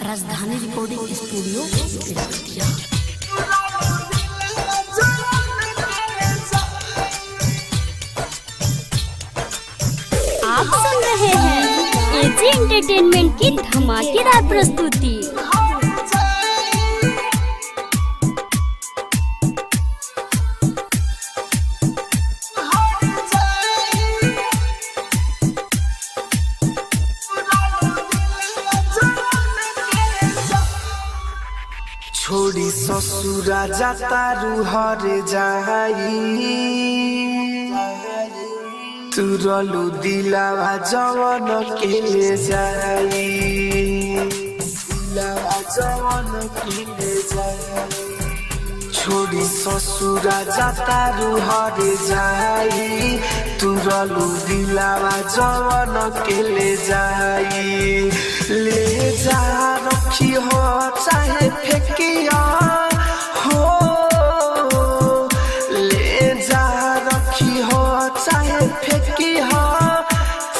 राजधानी recording studio Belwatia. आप सुन रहे हैं एजी एंटरटेनमेंट की धमाकेदार प्रस्तुति। छोड़ी ससुरा जाता रूहर जाई तुरलू दिलावा जवन के ले जाई दिलावा जवन के ले जाई। छोड़ी ससुरा जाता रूहर जाई तुरलू दिलावा जवन के ले जाई। ले जा रखी हो चाहे फेंकिया हो, ले जा रखी हो चाहे फेंकी हो,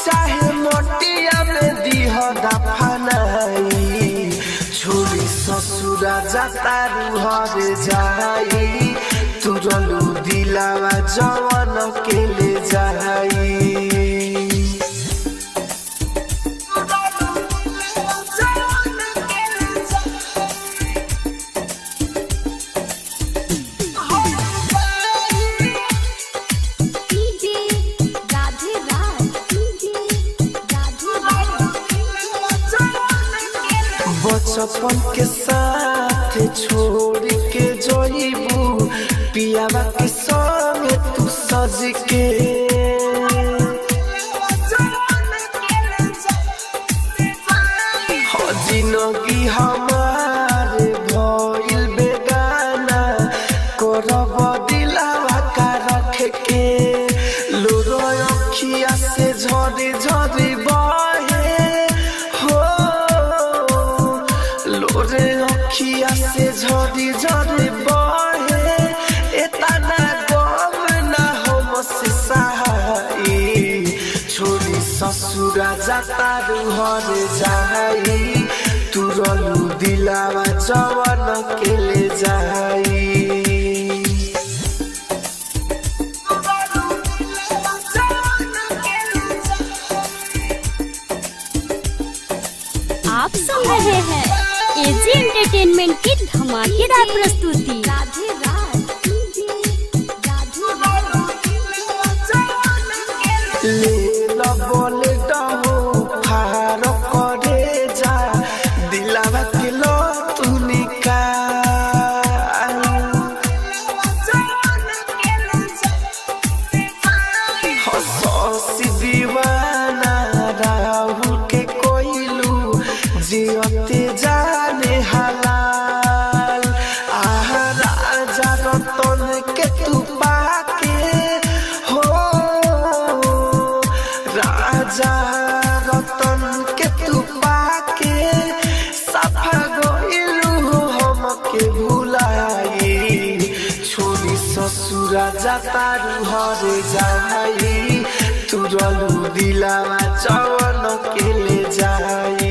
चाहे मोटिया में दी हो दफनाई। छोड़ी ससुरा जाता रूहर जाई तुरलू दिलावा जवन के ले जाई। बचपन के साथ छोड़ के जोईबू पियावा के संग तू सज के, जिंदगी हमारे भइल बेगाना करब दिलावा का रख के। लोरो अखिया से झरे झरे बहे हो, लोरे अखिया से झरे झरे बहे, एतना गम ना हमसे सहाई। छोड़ी ससुरा जाता रूहर जाई तुरलू दिलावा जवन के ले जाई। आप सुन रहे हैं एजी एंटरटेनमेंट की धमाकेदार प्रस्तुति। ले लो बोले डहो फार करे जा दिलावा के लो तू निकाल। हंसी दीवाना राहुल के कोइलू जियते जाने हलाल। आह राजा रतन के तू पाके हो, राजा रतन के तू पाके सफा गइलू हमके भुलाई। छोड़ी ससुरा जाता रूहर जाई तुरलू दिलावा जवन के ले जाई।